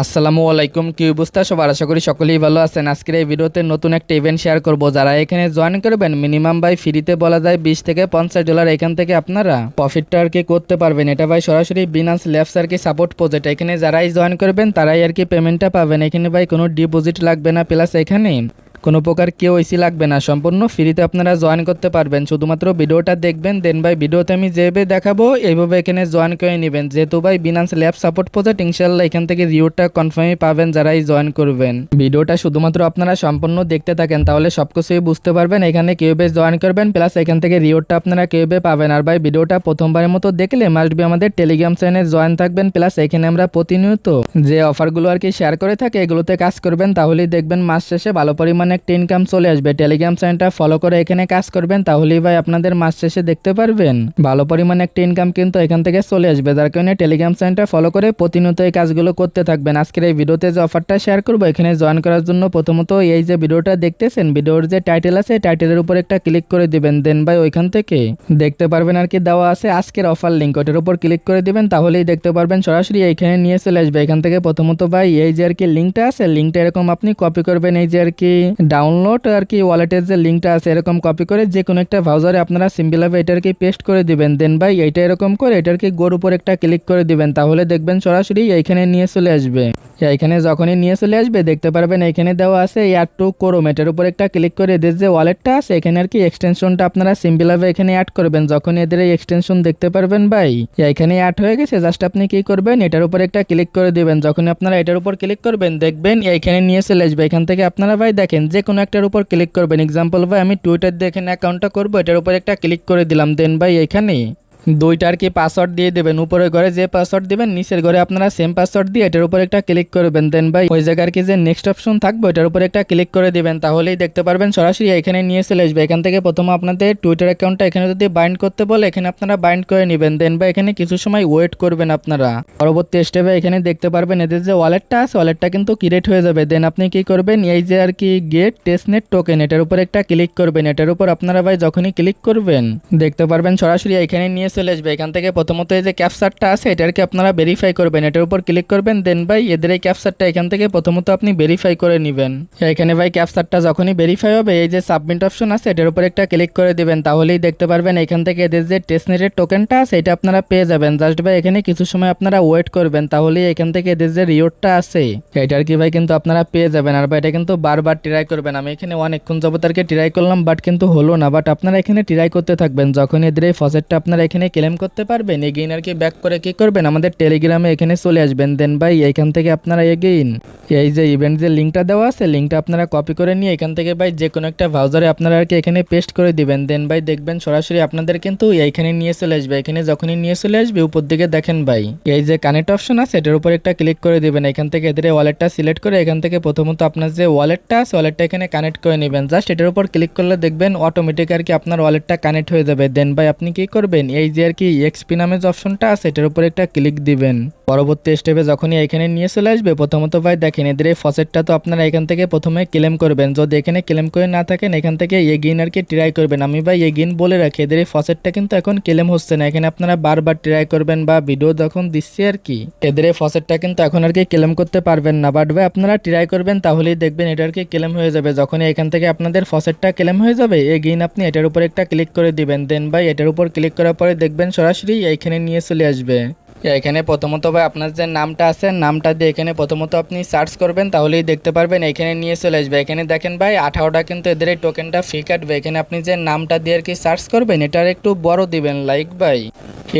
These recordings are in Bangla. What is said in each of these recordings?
আসসালামু আলাইকুম, কি অবস্থা সবার? আশা করি সকলেই ভালো আছেন। আজকের এই ভিডিওতে নতুন একটা ইভেন্ট শেয়ার করব। যারা এখানে জয়েন করবেন মিনিমাম ভাই ফ্রিতে বলা যায় 20 থেকে $50 এখান থেকে আপনারা প্রফিটটা আর কি করতে পারবেন। এটা ভাই সরাসরি বিনান্স ল্যাবস আর কি সাপোর্ট প্রজেক্ট। এখানে যারাই জয়েন করবেন তারাই আর কি পেমেন্টটা পাবেন। এখানে ভাই কোনো ডিপোজিট লাগবে না, প্লাস এখানে কোনো প্রকার কেওয়াইসি লাগবে না, সম্পূর্ণ ফ্রিতে আপনারা জয়েন করতে পারবেন। শুধুমাত্র ভিডিওটা দেখবেন, দেন ভাই ভিডিওতে আমি যেভাবে দেখাবো এইভাবে এখানে জয়েন করে নেবেন। যেহেতু ভাই বিনান্স ল্যাব সাপোর্ট প্রজেক্ট, ইনশাল্লাহ এখান থেকে রিওয়ার্ডটা কনফার্মই পাবেন যারাই জয়েন করবেন। ভিডিওটা শুধুমাত্র আপনারা সম্পূর্ণ দেখতে থাকেন, তাহলে সবকিছুই বুঝতে পারবেন এখানে কিভাবে জয়েন করবেন, প্লাস এখান থেকে রিওয়ার্ডটা আপনারা কিভাবে পাবেন। আর ভাই ভিডিওটা প্রথমবারের মতো দেখলে মাস্ট বি আমাদের টেলিগ্রাম চ্যানেলে জয়েন থাকবেন, প্লাস এখানে আমরা প্রতিনিয়ত যে অফারগুলো আর কি শেয়ার করে থাকি এগুলোতে কাজ করবেন, তাহলেই দেখবেন মাস শেষে ভালো পরিমাণে একটা ইনকাম চলে আসবে। টেলিগ্রাম চ্যানেলটা ফলো করে এখানে কাজ করবেন, তাহলেই ভাই আপনাদের মাস শেষে দেখতে পারবেন ভালো পরিমাণে একটা ইনকাম কিন্তু এখান থেকে চলে আসবে। যার কারণে টেলিগ্রাম চ্যানেলটা ফলো করে প্রতিনিয়ত এই কাজগুলো করতে থাকবেন। আজকের এই ভিডিওতে যে অফারটা শেয়ার করবো এখানে জয়েন করার জন্য প্রথমত এই যে ভিডিওটা দেখতেছেন, ভিডিওর যে টাইটেল আছে টাইটেলের উপর একটা ক্লিক করে দিবেন। দেন ভাই ওইখান থেকে দেখতে পারবেন আর কি দেওয়া আছে আজকের অফার লিঙ্ক, ওটার উপর ক্লিক করে দিবেন, তাহলেই দেখতে পারবেন সরাসরি এইখানে নিয়ে চলে আসবে। এখান থেকে প্রথমত ভাই এই যে আর কি লিঙ্কটা আছে, লিঙ্কটা এরকম আপনি কপি করবেন, এই যে আর কি ডাউনলোড আর কি ওয়ালেটের যে লিঙ্কটা আছে এরকম কপি করে যে কোনো একটা ব্রাউজারে আপনারা সিম্পলভাবে এটার কি পেস্ট করে দিবেন। দেন ভাই এইটা এরকম করে এটার কি গোর উপর একটা ক্লিক করে দিবেন, তাহলে দেখবেন সরাসরি এইখানে নিয়ে চলে আসবে। এইখানে যখনই নিয়ে চলে আসবে দেখতে পারবেন এইখানে দেওয়া আছে অ্যাড টু ক্রোম, এটার উপর একটা ক্লিক করে এদের যে ওয়ালেটটা আছে এখানে আর কি এক্সটেনশনটা আপনারা সিম্পলভাবে এখানে অ্যাড করবেন। যখন এদের এই এক্সটেনশন দেখতে পারবেন ভাই এইখানে অ্যাড হয়ে গেছে, জাস্ট আপনি কি করবেন এটার উপর একটা ক্লিক করে দিবেন। যখন আপনারা এটার উপর ক্লিক করবেন দেখবেন এইখানে নিয়ে চলে আসবে। এখান থেকে আপনারা ভাই দেখেন যে কোনো একটার উপর ক্লিক করবেন। এক্সাম্পল ভাই আমি টুইটার দিয়ে এখানে অ্যাকাউন্টটা করবো, এটার উপর একটা ক্লিক করে দিলাম। দেন ভাই এখানে দুইটার কি পাসওয়ার্ড দিয়ে দেবেন, উপরের ঘরে যে পাসওয়ার্ড দিবেন নিচের ঘরে আপনারা সেম পাসওয়ার্ড দিয়ে এটার উপর একটা ক্লিক করবেন। দেন ভাই ওই জায়গার কি যে নেক্সট অপশন থাকবে এটার উপর একটা ক্লিক করে দিবেন, তাহলেই দেখতে পারবেন সরাসরি এখানে নিয়ে চলে আসবে। এখান থেকে প্রথমে আপনাদের টুইটার অ্যাকাউন্টটা এখানে যদি বাইন্ড করতে বলে এখানে আপনারা বাইন্ড করে নেবেন। দেন ভাই এখানে কিছু সময় ওয়েট করবেন আপনারা। পরবর্তী স্টেপে এখানে দেখতে পারবেন এদের যে ওয়ালেটটা আছে ওয়ালেটটা কিন্তু ক্রিয়েট হয়ে যাবে। দেন আপনি কি করবেন এই যে আর কি গেট টেস্টনেট টোকেন এটার উপর একটা ক্লিক করবেন। এটার উপর আপনারা ভাই যখনই ক্লিক করবেন দেখতে পারবেন সরাসরি এখানে নিয়ে চলে আসবে। এখান থেকে প্রথমত এই যে ক্যাপচারটা আছে এটাকে আপনারা ভেরিফাই করবেন, এটার উপর ক্লিক করবেন। দেন ভাই এদের এই ক্যাপচারটা এখান থেকে প্রথমত আপনি ভেরিফাই করে নেবেন। এখানে ভাই ক্যাপচারটা যখনই ভেরিফাই হবে এই যে সাবমিট অপশন আছে এটার উপর একটা ক্লিক করে দিবেন, তাহলেই দেখতে পারবেন এখান থেকে এদের যে টেস্টনেটের টোকেনটা আছে এটা আপনারা পেয়ে যাবেন। জাস্ট ভাই এখানে কিছু সময় আপনারা ওয়েট করবেন, তাহলেই এখান থেকে এদের যে রিওয়ার্ডটা আছে এটার কি ভাই কিন্তু আপনারা পেয়ে যাবেন। আর ভাই এটা কিন্তু বারবার ট্রাই করবেন। আমি এখানে অনেকক্ষণ যাবত আর কি ট্রাই করলাম বাট কিন্তু হলো না, বাট আপনারা এখানে ট্রাই করতে থাকবেন। যখন এদের এই ফসেটটা আপনারা এখানে ক্লেম করতে পারবেন এগেইন আর কি ব্যাক করে কি করবেন আমাদের টেলিগ্রামে এখানে চলে আসবেন। দেন ভাই এখান থেকে আপনারা এগেইন এই যে ইভেন্ট যে লিঙ্কটা দেওয়া আছে লিঙ্কটা আপনারা কপি করে নিয়ে এখান থেকে ভাই যে কোনো একটা ব্রাউজারে আপনারা আর কি এখানে পেস্ট করে দিবেন। দেন ভাই দেখবেন সরাসরি আপনাদের কিন্তু এইখানে নিয়ে চলে আসবে। এখানে যখনই নিয়ে চলে আসবে উপর দিকে দেখেন ভাই এই যে কানেক্ট অপশন আছে এটার উপর একটা ক্লিক করে দিবেন। এখান থেকে এদের ওয়ালেটটা সিলেক্ট করে এখান থেকে প্রথমত আপনার যে ওয়ালেটটা আছে ওয়ালেটটা এখানে কানেক্ট করে নেবেন। জাস্ট এটার উপর ক্লিক করলে দেখবেন অটোমেটিক আর কি আপনার ওয়ালেটটা কানেক্ট হয়ে যাবে। দেন ভাই আপনি কি করবেন এই যে আর কি এক্সপি নামে যে অপশনটা আছে এটার উপর একটা ক্লিক দিবেন। পরবর্তী স্টেপে যখনই এখানে নিয়ে চলে আসবে প্রথমত ভাই দেখেন এদের এই ফসেটটা তো আপনারা এখান থেকে প্রথমে ক্লেম করবেন। যদি এখানে ক্লেম করে না থাকেন এখান থেকে এগেইন আর কি ট্রাই করবেন। আমি ভাই এগেইন বলে রাখি এদের এই ফসেটটা কিন্তু এখন ক্লেম হচ্ছে না, এখানে আপনারা বারবার ট্রাই করবেন বা ভিডিও যখন দিচ্ছি আর কি এদের এই ফসেটটা কিন্তু এখন আর কি ক্লেম করতে পারবেন না, বাট ভাই আপনারা ট্রাই করবেন তাহলেই দেখবেন এটা আর কি ক্লেম হয়ে যাবে। যখনই এখান থেকে আপনাদের ফসেটটা ক্লেম হয়ে যাবে এগেইন আপনি এটার উপর একটা ক্লিক করে দিবেন। দেন ভাই এটার উপর ক্লিক করার পরে দেখবেন সরাসরি এইখানে নিয়ে চলে আসবে। এখানে প্রথমত ভাই আপনার যে নামটা আছে নামটা দিয়ে এখানে প্রথমত আপনি সার্চ করবেন, তাহলেই দেখতে পারবেন এখানে নিয়ে চলে আসবে। এখানে দেখেন ভাই 18টা কিন্তু এদের এই টোকেনটা ফ্রি কাটবে। এখানে আপনি যে নামটা দিয়ে আর কি সার্চ করবেন এটার একটু বড় দিবেন, লাইক ভাই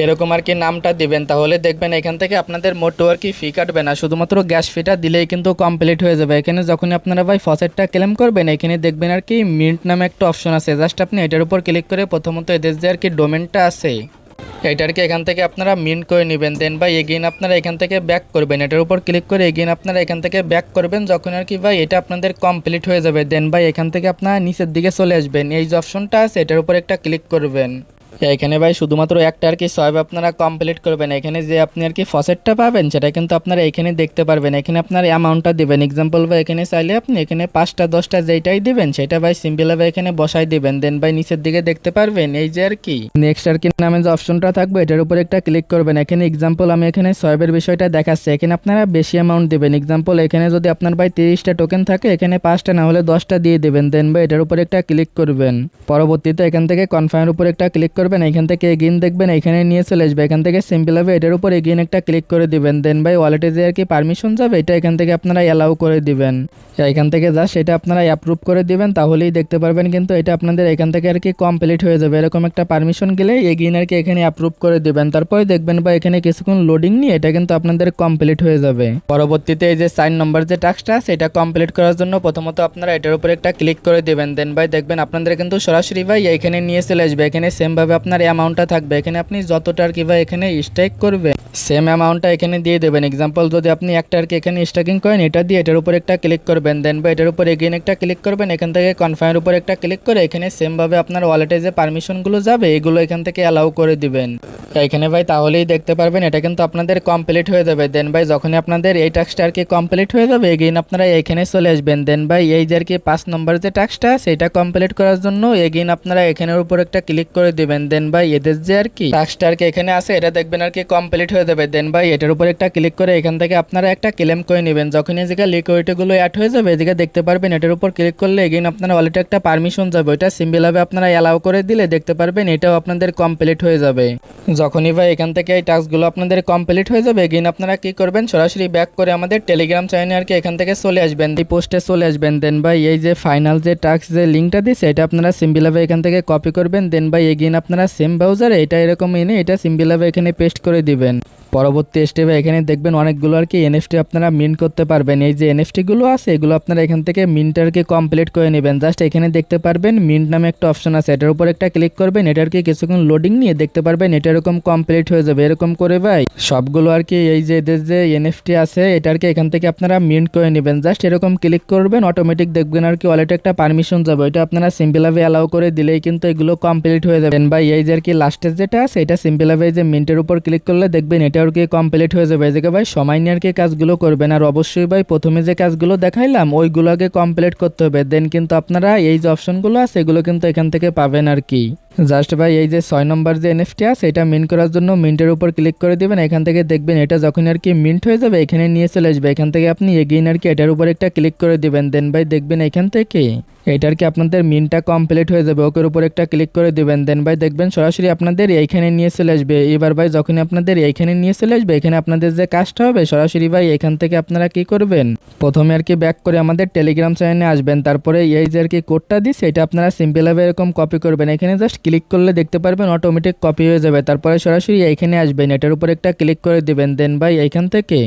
এরকম আর কি নামটা দিবেন, তাহলে দেখবেন এখান থেকে আপনাদের মোটো আর কি ফি কাটবে না, শুধুমাত্র গ্যাস ফিটা দিলেই কিন্তু কমপ্লিট হয়ে যাবে। এখানে যখন আপনারা ভাই ফসেটটা ক্লেম করবেন এখানে দেখবেন আর কি মিন্ট নামে একটা অপশন আছে, জাস্ট আপনি এটার উপর ক্লিক করে প্রথমত এদের যে আর কি ডোমেনটা আছে এটারকে এখান থেকে আপনারা মিন্ট করে নেবেন। দেন ভাই এগেইন আপনারা এখান থেকে ব্যাক করবেন, এটার উপর ক্লিক করে এগেইন আপনারা এখান থেকে ব্যাক করবেন। যখন আর কি ভাই এটা আপনাদের কমপ্লিট হয়ে যাবে দেন ভাই এখান থেকে আপনারা নিচের দিকে চলে আসবেন, এই যে অপশনটা আছে এটার উপর একটা ক্লিক করবেন। এখানে ভাই শুধুমাত্র একটা আর কি সোয়াইপ আপনারা কমপ্লিট করবেন। এখানে যে আপনি আর কি ফসেটটা পাবেন সেটা কিন্তু আপনারা এখানে দেখতে পারবেন। এখানে আপনার অ্যামাউন্টটা দিবেন। এক্সাম্পল ভাই এখানে চাইলে আপনি এখানে 5টা 10টা যেটাই দিবেন সেটা ভাই সিম্পলভাবে এখানে বসাই দিবেন। দেন ভাই নিচের দিকে দেখতে পারবেন এই যে আর কি নেক্সট আর কি নামে যে অপশনটা থাকবে এটার উপর একটা ক্লিক করবেন। এখানে এক্সাম্পল আমি এখানে সোয়াইপের বিষয়টা দেখাচ্ছি। এখানে আপনারা বেশি অ্যামাউন্ট দিবেন। এক্সাম্পল এখানে যদি আপনার ভাই 30টা টোকেন থাকে এখানে 5টা না হলে 10টা দিয়ে দিবেন। দেন ভাই এটার উপর একটা ক্লিক করবেন। পরবর্তীতে এখান থেকে কনফার্মের উপর একটা ক্লিক করবেন। এখান থেকে এগেইন দেখবেন এখানে নিয়ে চলে আসবে। এখান থেকে সিম্পলভাবে এটার উপর এগেইন একটা ক্লিক করে দিবেন। দেন ভাই ওয়ালেটে যে আর কি পারমিশন যাবে এটা এখান থেকে আপনারা অ্যালাউ করে দিবেন। এখান থেকে জাস্ট এটা আপনারা অ্যাপ্রুভ করে দিবেন, তাহলেই দেখতে পারবেন কিন্তু এটা আপনাদের এখান থেকে আর কি কমপ্লিট হয়ে যাবে। এরকম একটা পারমিশন গেলে এগেইন আর কি এখানে অ্যাপ্রুভ করে দিবেন। তারপরে দেখবেন বা এখানে কিছুক্ষণ লোডিং নিয়ে এটা কিন্তু আপনাদের কমপ্লিট হয়ে যাবে। পরবর্তীতে এই যে 4 নম্বর যে টাস্কটা সেটা কমপ্লিট করার জন্য প্রথমত আপনারা এটার উপর একটা ক্লিক করে দিবেন। দেন ভাই দেখবেন আপনাদের কিন্তু সরাসরি ভাই এখানে নিয়ে চলে আসবে। এখানে সেম ভাবে আপনার অ্যামাউন্টটা থাকবে। এখানে আপনি যতটা আর কি ভাই এখানে স্টেক করবেন সেম অ্যামাউন্টটা এখানে দিয়ে দেবেন। এক্সাম্পল যদি আপনি একটা আর কি এখানে স্টেকিং করেন এটা দিয়ে এটার উপর একটা ক্লিক করবেন। দেন বা এটার উপর এগেইন একটা ক্লিক করবেন। এখান থেকে কনফার্মের উপর একটা ক্লিক করে এখানে সেম ভাবে আপনার ওয়ালেটে যে পারমিশনগুলো যাবে এগুলো এখান থেকে অ্যালাউ করে দিবেন। এখানে ভাই তাহলেই দেখতে পারবেন এটা কিন্তু আপনাদের কমপ্লিট হয়ে যাবে। দেন ভাই যখনই আপনাদের এই টাস্কটা আর কি কমপ্লিট হয়ে যাবে এগেইন আপনারা এখানে চলে আসবেন। দেন ভাই এই যে আর কি 5 নম্বর যে টাস্কটা সেটা কমপ্লিট করার জন্য এগেইন আপনারা এখানের উপর একটা ক্লিক করে দিবেন। দেন ভাই এদের যে আর কি টাস্কটা আর কি এখানে আছে এটা দেখবেন আর কি কমপ্লিট হয়ে যাবে। দেন ভাই এটার উপর একটা ক্লিক করে এখান থেকে আপনারা একটা ক্লেম করে নেবেন। যখন এই জায়গায় লিকুইডিটি গুলো অ্যাড হয়ে যাবে এদিকে দেখতে পারবেন এটার উপর ক্লিক করলে এগেইন আপনারা ওয়ালেটে একটা পারমিশন যাবে। ওইটা সিম্পলভাবে আপনারা অ্যালাউ করে দিলে দেখতে পারবেন এটাও আপনাদের কমপ্লিট হয়ে যাবে। যখনই ভাই এখান থেকে এই টাস্কগুলো আপনাদের কমপ্লিট হয়ে যাবে এগেইন আপনারা কি করবেন সরাসরি ব্যাক করে আমাদের টেলিগ্রাম চ্যানেলে আর কি এখান থেকে চলে আসবেন, এই পোস্টে চলে আসবেন। দেন ভাই এই যে ফাইনাল যে টাস্ক যে লিঙ্কটা দিয়েছে এটা আপনারা সিম্পলভাবে এখান থেকে কপি করবেন। দেন ভাই এগেইন আপনারা সেম ব্রাউজারে এটা এরকম এনে এটা সিম্পলভাবে এখানে পেস্ট করে দিবেন। পরবর্তী স্টেপে এখানে দেখবেন অনেকগুলো আর কি এনএফটি আপনারা মিন্ট করতে পারবেন। এই যে এনএফটি গুলো আছে এগুলো আপনারা এখান থেকে মিন্ট আর কি কমপ্লিট করে নেবেন। জাস্ট এখানে দেখতে পারবেন মিন্ট নামে একটা অপশন আছে, এটার উপর একটা ক্লিক করবেন। এটার কি কিছুক্ষণ লোডিং নিয়ে দেখতে পারবেন এটা এরকম কমপ্লিট হয়ে যাবে। এরকম করে ভাই সবগুলো আর কি এই যে এদের যে এনএফটি আছে এটার কি এখান থেকে আপনারা মিন্ট করে নেবেন। জাস্ট এরকম ক্লিক করবেন অটোমেটিক দেখবেন আর কি ওয়ালেটে একটা পারমিশন যাবে। এটা আপনারা সিম্পলভাবে অ্যালাউ করে দিলেই কিন্তু এগুলো কমপ্লিট হয়ে যাবেন। ভাই এই যে আর কি লাস্টের যেটা আছে এটা সিম্পলভাবে এই যে মিন্টের উপর ক্লিক করলে দেখবেন এটা আর কি কমপ্লিট হয়ে যাবে। এই জায়গায় ভাই সময় নিয়ে আর কি কাজগুলো করবেন। আর অবশ্যই ভাই প্রথমে যে কাজগুলো দেখাইলাম ওইগুলো আগে কমপ্লিট করতে হবে। দেন কিন্তু আপনারা এই যে অপশনগুলো আছে এগুলো কিন্তু এখান থেকে পাবেন আর কি। জাস্ট ভাই এই যে 6 নম্বর যে এনএফটি আছে এটা মিন্ট করার জন্য মিন্টের উপর ক্লিক করে দিবেন। এখান থেকে দেখবেন এটা যখন আর কি মিন্ট হয়ে যাবে এখানে নিয়ে চলে আসবে। এখান থেকে আপনি এগেইন আর কি এটার উপর একটা ক্লিক করে দিবেন। দেন ভাই দেখবেন এখান থেকে এটার কি আপনাদের মিনটা কমপ্লিট হয়ে যাবে। ওকের উপর একটা ক্লিক করে দিবেন। দেন ভাই দেখবেন সরাসরি আপনাদের এইখানে নিয়ে চলে আসবে। এবার ভাই যখনই আপনাদের এইখানে নিয়ে চলে আসবে এখানে আপনাদের যে কাজটা হবে সরাসরি ভাই এখান থেকে আপনারা কি করবেন প্রথমে আর কি ব্যাক করে আমাদের টেলিগ্রাম চ্যানেলে আসবেন। তারপরে এই যে আর কি কোডটা দিচ্ছে এটা আপনারা সিম্পলভাবে এরকম কপি করবেন। এখানে জাস্ট ক্লিক করলে দেখতে পারবেন অটোমেটিক কপি হয়ে যাবে। তারপরে সরাসরি এইখানে আসবেন, এটার উপর একটা ক্লিক করে দিবেন। দেন ভাই এইখান থেকে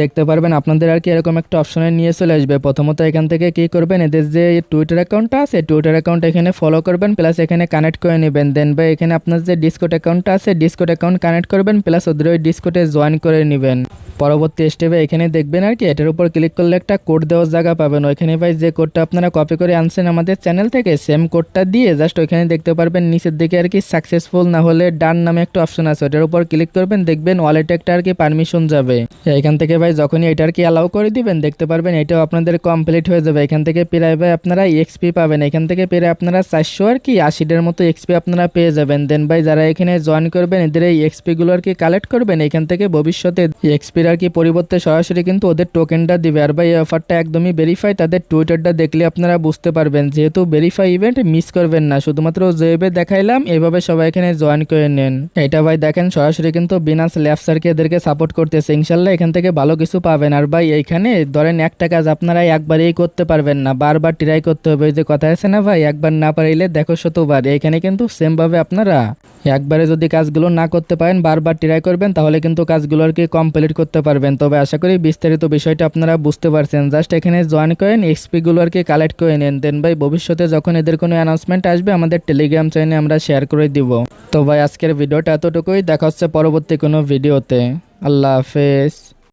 দেখতে পারবেন আপনাদের আর কি এরকম একটা অপশনে নিয়ে চলে আসবে। প্রথমত এখান থেকে কি করবেন এদের যে টুইটার অ্যাকাউন্টটা আছে টুইটার অ্যাকাউন্ট এখানে ফলো করবেন, প্লাস এখানে কানেক্ট করে নেবেন। দেন ভাই এখানে আপনার যে ডিসকর্ড অ্যাকাউন্টটা আছে ডিসকর্ড অ্যাকাউন্ট কানেক্ট করবেন, প্লাস ওদের ওই ডিসকর্ডে জয়েন করে নেবেন। পরবর্তী স্টেপে এখানে দেখবেন আর কি এটার উপর ক্লিক করলে একটা কোড দেওয়ার জায়গা পাবেন। ওইখানে ভাই যে কোডটা আপনারা কপি করে আনছেন আমাদের চ্যানেল থেকে সেম কোডটা দিয়ে জাস্ট ওইখানে দেখতে পারবেন নিচের দিকে আর কি সাকসেসফুল না হলে ডান নামে একটা অপশন আছে ওটার উপর ক্লিক করবেন। দেখবেন ওয়ালেটে একটা আর কি পারমিশন যাবে। এখান থেকে ভাই যখনই এটা আর কি অ্যালাউ করে দিবেন দেখতে পারবেন এটাও আপনাদের কমপ্লিট হয়ে যাবে। এখান থেকে প্রায় ভাই আপনারা এক্সপি পাবেন। এখান থেকে প্রায় আপনারা 400 আর কি 80টার মতো এক্সপি আপনারা পেয়ে যাবেন। দেন ভাই যারা এখানে জয়েন করবেন এদের এই এক্সপি গুলো আর কি কালেক্ট করবেন। এখান থেকে ভবিষ্যতে এক্সপির আর কি পরিবর্তে সরাসরি কিন্তু ওদের টোকেনটা দিবে। আর ভাই এই অফারটা একদমই ভেরিফাই, তাদের টুইটারটা দেখলে আপনারা বুঝতে পারবেন। যেহেতু ভেরিফাই ইভেন্ট মিস করবেন না, শুধুমাত্র যেভাবে দেখাইলাম এভাবে সবাই এখানে জয়েন করে নেন। এটা ভাই দেখেন সরাসরি কিন্তু বিনান্স ল্যাবস আর কি এদেরকে সাপোর্ট করতেছে। ইনশাল্লাহ এখান থেকে ভালো কিছু পাবেন। আর ভাই এইখানে ধরেন একটা কাজ আপনারা একবারেই করতে পারবেন না, বারবার ট্রাই করতে হবে। ওই যে কথা আছে না ভাই একবার না পারিলে দেখো শতবার, এখানে কিন্তু সেম ভাবে আপনারা একবারে যদি কাজগুলো না করতে পারেন বারবার ট্রাই করবেন তাহলে কিন্তু কাজগুলো আর কি কমপ্লিট করতে পারবেন। তবে আশা করি বিস্তারিত বিষয়টা আপনারা বুঝতে পারছেন। জাস্ট এখানে জয়েন করেন এক্সপি গুলো আর কি কালেক্ট করে নেন। দেন ভাই ভবিষ্যতে যখন এদের কোনো অ্যানাউন্সমেন্ট আসবে আমাদের টেলিগ্রাম চ্যানেলে আমরা শেয়ার করে দিব। তো ভাই আজকের ভিডিওটা এতটুকুই, দেখা হচ্ছে পরবর্তী কোনো ভিডিওতে। আল্লাহ হাফেজ।